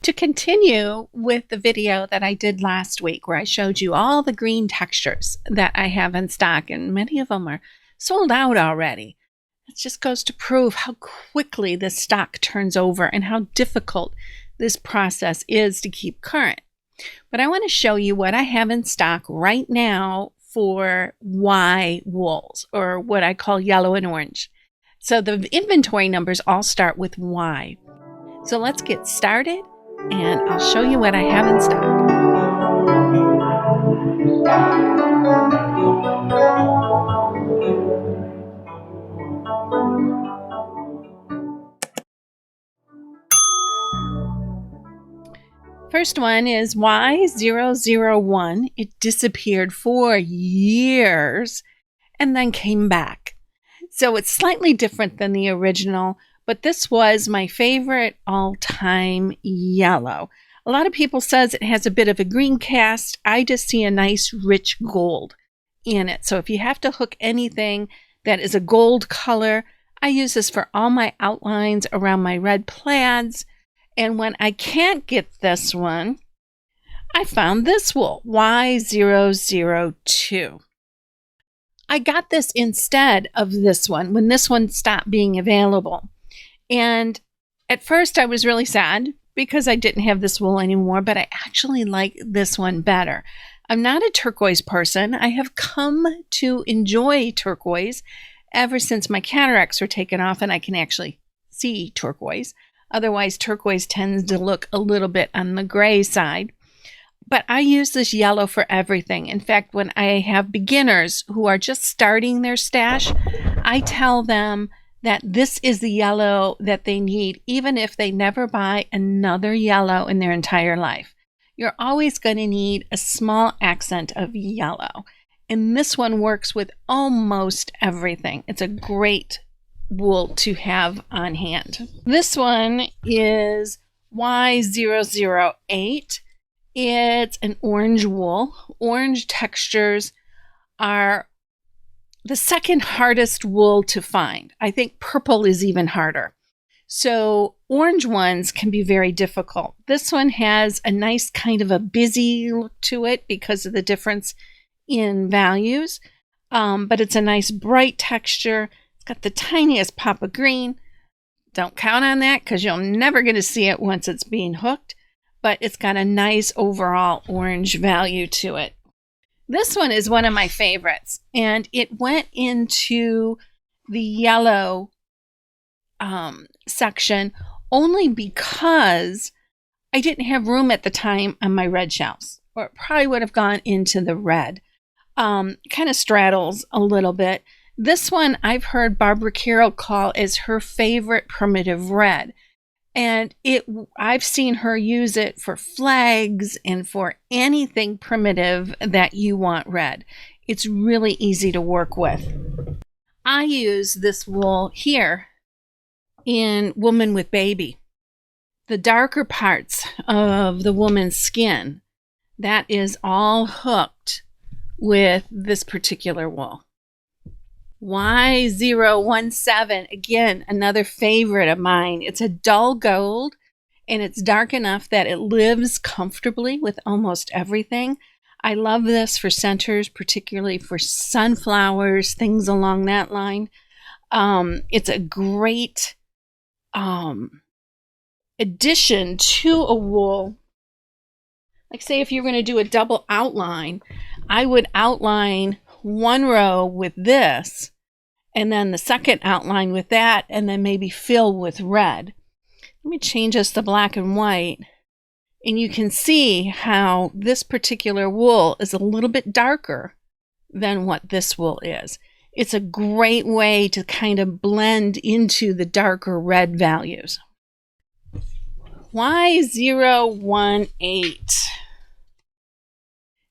To continue with the video that I did last week where I showed you all the green textures that I have in stock, and many of them are sold out already. It just goes to prove how quickly this stock turns over and how difficult this process is to keep current. But I want to show you what I have in stock right now for Y wools, or what I call yellow and orange. So the inventory numbers all start with Y. So let's get started, and I'll show you what I have in stock. First one is Y001. It disappeared for years and then came back. So it's slightly different than the original, but this was my favorite all-time yellow. A lot of people says it has a bit of a green cast. I just see a nice rich gold in it. So if you have to hook anything that is a gold color, I use this for all my outlines around my red plaids. And when I can't get this one, I found this wool, Y002. I got this instead of this one when this one stopped being available. And at first I was really sad because I didn't have this wool anymore, but I actually like this one better. I'm not a turquoise person. I have come to enjoy turquoise ever since my cataracts were taken off and I can actually see turquoise. Otherwise, turquoise tends to look a little bit on the gray side. But I use this yellow for everything. In fact, when I have beginners who are just starting their stash, I tell them that this is the yellow that they need, even if they never buy another yellow in their entire life. You're always going to need a small accent of yellow. And this one works with almost everything. It's a great wool to have on hand. This one is Y008. It's an orange wool. Orange textures are the second hardest wool to find. I think purple is even harder. So orange ones can be very difficult. This one has a nice kind of a busy look to it because of the difference in values. But it's a nice bright texture. It's got the tiniest pop of green. Don't count on that because you're never going to see it once it's being hooked. But it's got a nice overall orange value to it. This one is one of my favorites, and it went into the yellow section only because I didn't have room at the time on my red shelves, or it probably would have gone into the red. Kind of straddles a little bit. This one I've heard Barbara Carroll call as her favorite primitive red. And I've seen her use it for flags and for anything primitive that you want red. It's really easy to work with. I use this wool here in Woman with Baby. The darker parts of the woman's skin, that is all hooked with this particular wool. Y017, again, another favorite of mine. It's a dull gold, and it's dark enough that it lives comfortably with almost everything. I love this for centers, particularly for sunflowers, things along that line. It's a great addition to a wool. Like, say, if you're going to do a double outline, I would outline one row with this, and then the second outline with that, and then maybe fill with red. Let me change this to black and white, and you can see how this particular wool is a little bit darker than what this wool is. It's a great way to kind of blend into the darker red values. Y018.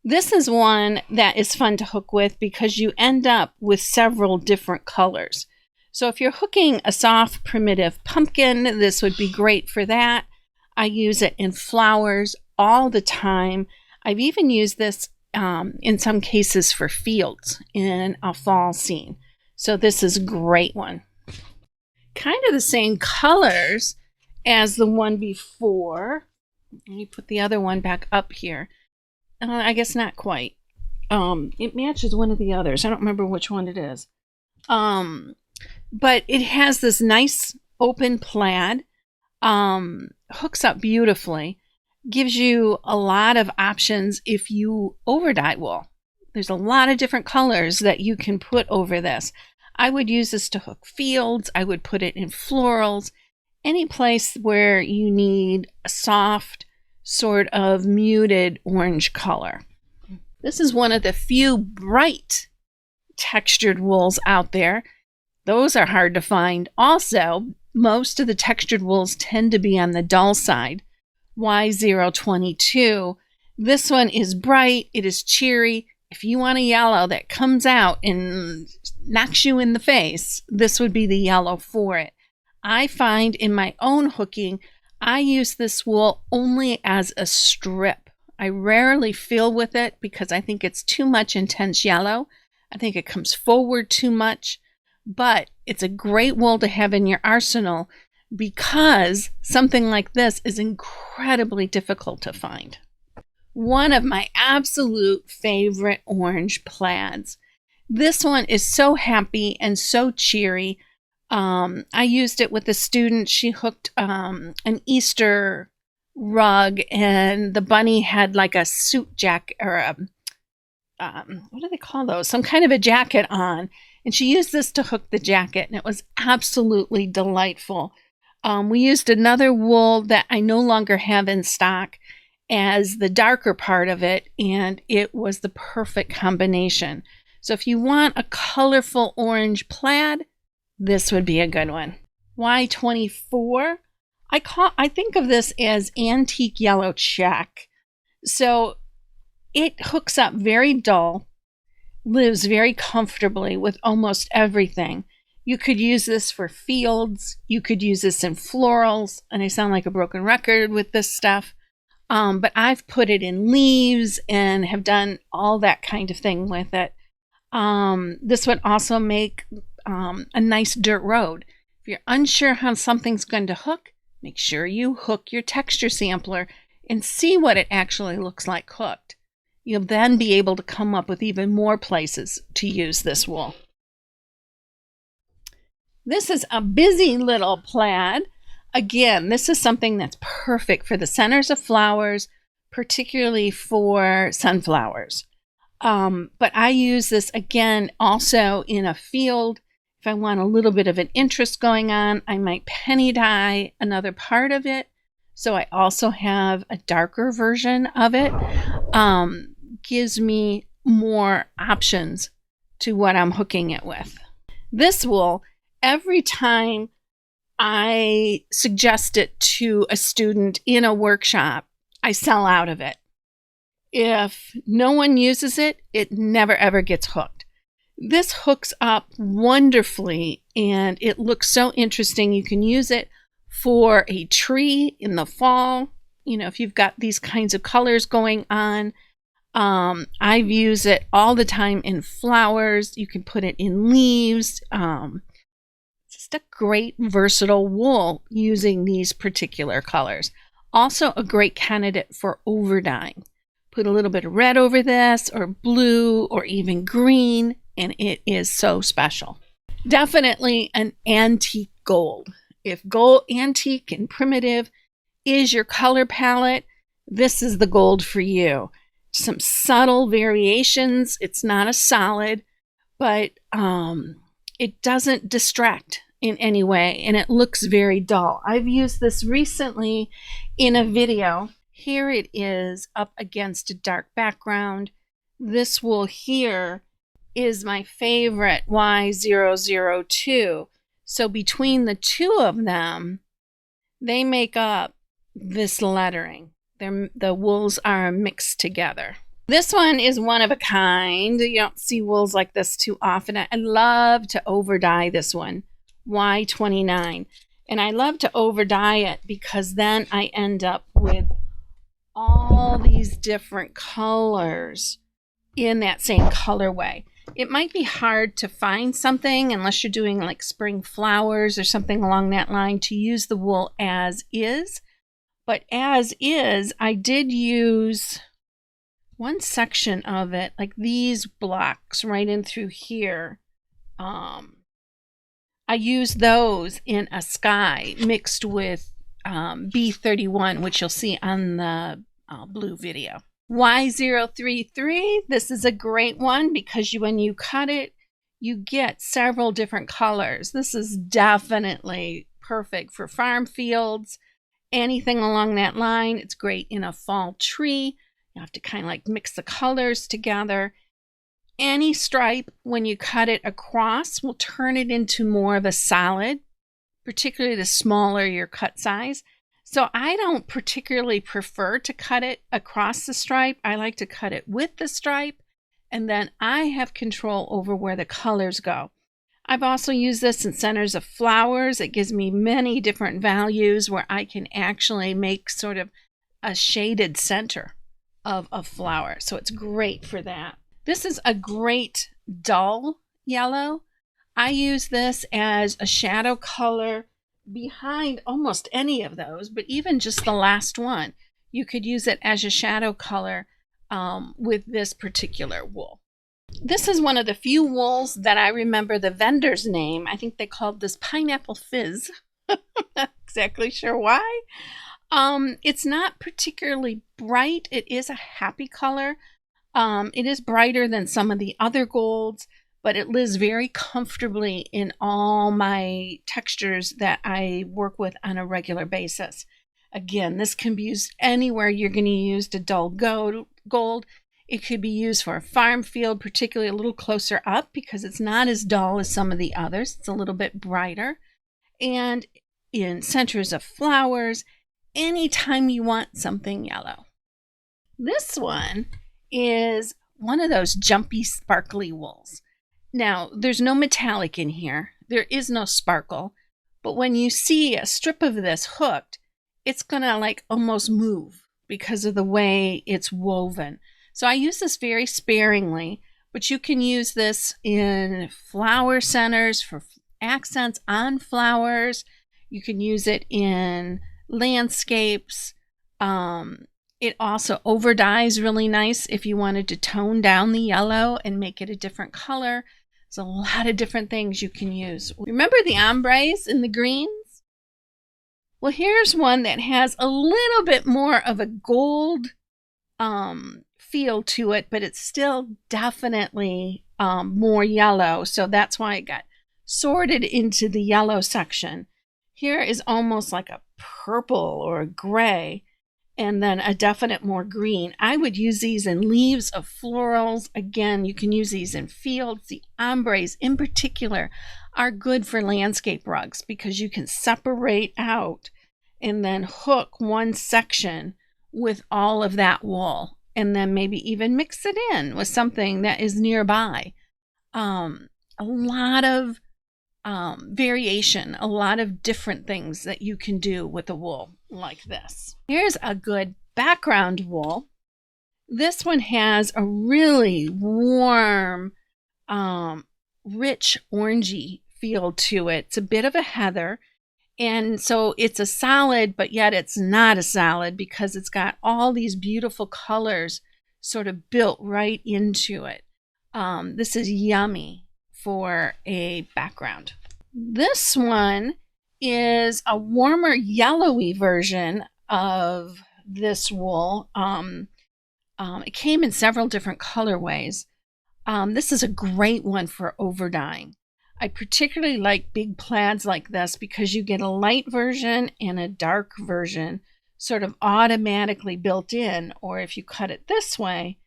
This is one that is fun to hook with because you end up with several different colors. So if you're hooking a soft primitive pumpkin, this would be great for that. I use it in flowers all the time. I've even used this in some cases for fields in a fall scene. So this is a great one. Kind of the same colors as the one before. Let me put the other one back up here. I guess not quite. It matches one of the others. I don't remember which one it is. But it has this nice open plaid. Hooks up beautifully. Gives you a lot of options if you overdye wool. There's a lot of different colors that you can put over this. I would use this to hook fields. I would put it in florals. Any place where you need a soft, sort of muted orange color. This is one of the few bright textured wools out there. Those are hard to find. Also, most of the textured wools tend to be on the dull side. Y022. This one is bright. It is cheery. If you want a yellow that comes out and knocks you in the face, this would be the yellow for it. I find in my own hooking, I use this wool only as a strip. I rarely fill with it because I think it's too much intense yellow. I think it comes forward too much, but it's a great wool to have in your arsenal because something like this is incredibly difficult to find. One of my absolute favorite orange plaids. This one is so happy and so cheery. I used it with a student. She hooked an Easter rug, and the bunny had like a suit jacket or a what do they call those? Some kind of a jacket on, and she used this to hook the jacket, and it was absolutely delightful. We used another wool that I no longer have in stock as the darker part of it, and it was the perfect combination. So if you want a colorful orange plaid, this would be a good one. Y24, I think of this as antique yellow check. So it hooks up very dull, lives very comfortably with almost everything. You could use this for fields. You could use this in florals, and I sound like a broken record with this stuff. But I've put it in leaves and have done all that kind of thing with it. This would also make a nice dirt road. If you're unsure how something's going to hook, make sure you hook your texture sampler and see what it actually looks like hooked. You'll then be able to come up with even more places to use this wool. This is a busy little plaid. Again, this is something that's perfect for the centers of flowers, particularly for sunflowers. But I use this again also in a field. If I want a little bit of an interest going on, I might penny dye another part of it. So I also have a darker version of it. Gives me more options to what I'm hooking it with. This wool, every time I suggest it to a student in a workshop, I sell out of it. If no one uses it, it never ever gets hooked. This hooks up wonderfully and it looks so interesting. You can use it for a tree in the fall. You know, if you've got these kinds of colors going on. I've used it all the time in flowers. You can put it in leaves. It's just a great versatile wool using these particular colors. Also a great candidate for overdying. Put a little bit of red over this, or blue, or even green, and it is so special. Definitely an antique gold. If gold, antique, and primitive is your color palette, this is the gold for you. Some subtle variations. It's not a solid, but it doesn't distract in any way, and it looks very dull. I've used this recently in a video. Here it is up against a dark background. This wool here is my favorite Y002. So between the two of them, they make up this lettering. The wools are mixed together. This one is one of a kind. You don't see wools like this too often. I love to overdye this one, Y29. And I love to overdye it because then I end up with all these different colors in that same colorway. It might be hard to find something unless you're doing like spring flowers or something along that line to use the wool as is. But as is, I did use one section of it, like these blocks right in through here. I used those in a sky mixed with B31, which you'll see on the blue video. Y033, this is a great one because when you cut it, you get several different colors. This is definitely perfect for farm fields, anything along that line. It's great in a fall tree. You have to kind of like mix the colors together. Any stripe, when you cut it across, will turn it into more of a solid, particularly the smaller your cut size. So I don't particularly prefer to cut it across the stripe. I like to cut it with the stripe, and then I have control over where the colors go. I've also used this in centers of flowers. It gives me many different values where I can actually make sort of a shaded center of a flower. So it's great for that. This is a great dull yellow. I use this as a shadow color behind almost any of those, but even just the last one, you could use it as a shadow color with this particular wool. This is one of the few wools that I remember the vendor's name. I think they called this Pineapple Fizz. I'm not exactly sure why. It's not particularly bright. It is a happy color. It is brighter than some of the other golds, but it lives very comfortably in all my textures that I work with on a regular basis. Again, this can be used anywhere you're going to use a dull gold. It could be used for a farm field, particularly a little closer up because it's not as dull as some of the others. It's a little bit brighter. And in centers of flowers, anytime you want something yellow. This one is one of those jumpy, sparkly wools. Now, there's no metallic in here. There is no sparkle. But when you see a strip of this hooked, it's going to like almost move because of the way it's woven. So I use this very sparingly, but you can use this in flower centers for accents on flowers. You can use it in landscapes. It also over dyes really nice if you wanted to tone down the yellow and make it a different color. There's a lot of different things you can use. Remember the ombres in the greens? Well, here's one that has a little bit more of a gold feel to it, but it's still definitely more yellow. So that's why it got sorted into the yellow section. Here is almost like a purple or a gray, and then a definite more green. I would use these in leaves of florals. Again, you can use these in fields. The ombres in particular are good for landscape rugs because you can separate out and then hook one section with all of that wool and then maybe even mix it in with something that is nearby. A lot of variation, a lot of different things that you can do with a wool like this. Here's a good background wool. This one has a really warm, rich orangey feel to it. It's a bit of a heather, and so it's a solid, but yet it's not a solid because it's got all these beautiful colors sort of built right into it. This is yummy for a background. This one is a warmer yellowy version of this wool. It came in several different colorways. This is a great one for overdying. I particularly like big plaids like this because you get a light version and a dark version sort of automatically built in, or if you cut it this way,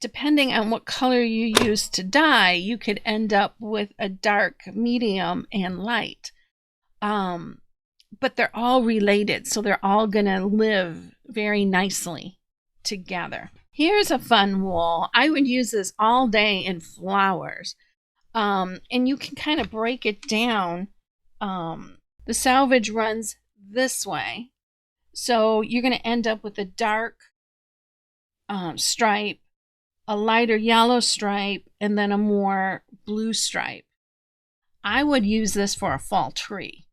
depending on what color you use to dye, you could end up with a dark, medium, and light. But they're all related, so they're all going to live very nicely together. Here's a fun wool. I would use this all day in flowers. And you can kind of break it down. The selvage runs this way. So you're going to end up with a dark stripe, a lighter yellow stripe, and then a more blue stripe. I would use this for a fall tree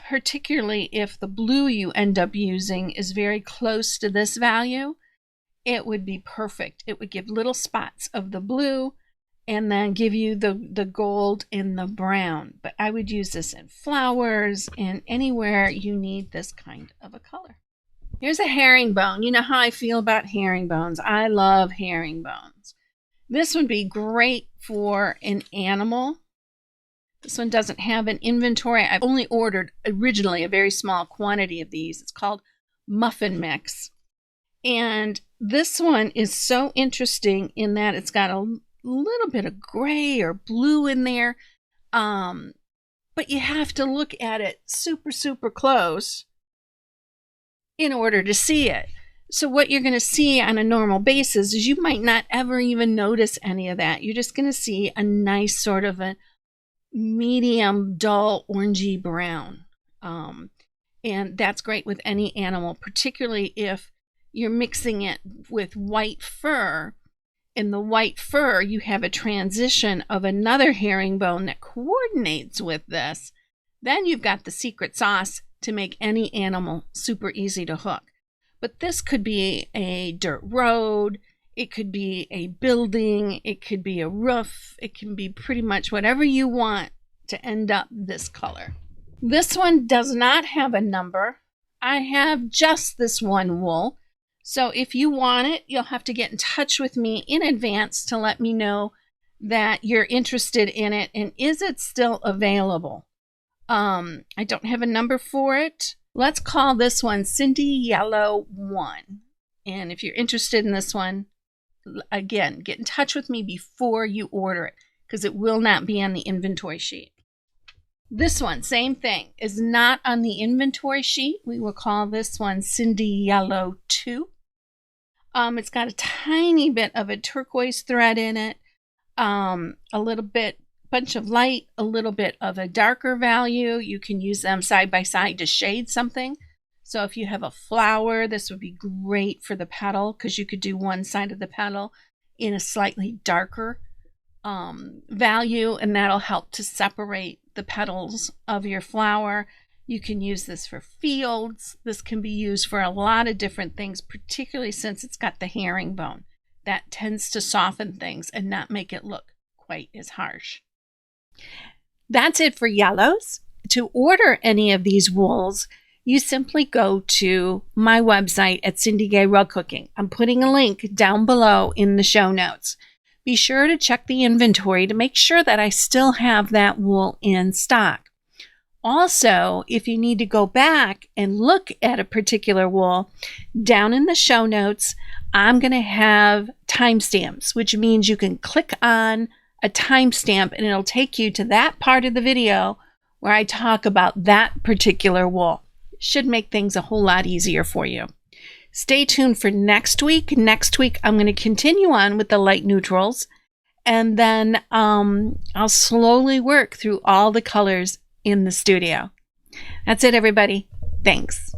particularly if the blue you end up using is very close to this value, it would be perfect. It would give little spots of the blue and then give you the gold in the brown. But I would use this in flowers and anywhere you need this kind of a color. Here's a herringbone. You know how I feel about herringbones. I love herringbones. This would be great for an animal. This one doesn't have an inventory. I've only ordered originally a very small quantity of these. It's called Muffin Mix. And this one is so interesting in that it's got a little bit of gray or blue in there. But you have to look at it super, super close in order to see it. So what you're going to see on a normal basis is you might not ever even notice any of that. You're just going to see a nice sort of a medium, dull, orangey brown. And that's great with any animal, particularly if you're mixing it with white fur. In the white fur, you have a transition of another herringbone that coordinates with this. Then you've got the secret sauce to make any animal super easy to hook. But this could be a dirt road, it could be a building, it could be a roof, it can be pretty much whatever you want to end up this color. This one does not have a number. I have just this one wool. So if you want it, you'll have to get in touch with me in advance to let me know that you're interested in it and is it still available. I don't have a number for it. Let's call this one Cindi Y001. And if you're interested in this one, again, get in touch with me before you order it because it will not be on the inventory sheet. This one, same thing, is not on the inventory sheet. We will call this one Cindi Y002. It's got a tiny bit of a turquoise thread in it, a little bit, bunch of light, a little bit of a darker value. You can use them side by side to shade something. So if you have a flower, this would be great for the petal because you could do one side of the petal in a slightly darker value, and that'll help to separate the petals of your flower. You can use this for fields. This can be used for a lot of different things, particularly since it's got the herringbone. That tends to soften things and not make it look quite as harsh. That's it for yellows. To order any of these wools, you simply go to my website at Cindi Gay Rughooking. I'm putting a link down below in the show notes. Be sure to check the inventory to make sure that I still have that wool in stock. Also, if you need to go back and look at a particular wool, down in the show notes, I'm going to have timestamps, which means you can click on a timestamp and it'll take you to that part of the video where I talk about that particular wool. Should make things a whole lot easier for you. Stay tuned for next week. Next week, I'm going to continue on with the light neutrals, and then I'll slowly work through all the colors in the studio. That's it, everybody. Thanks.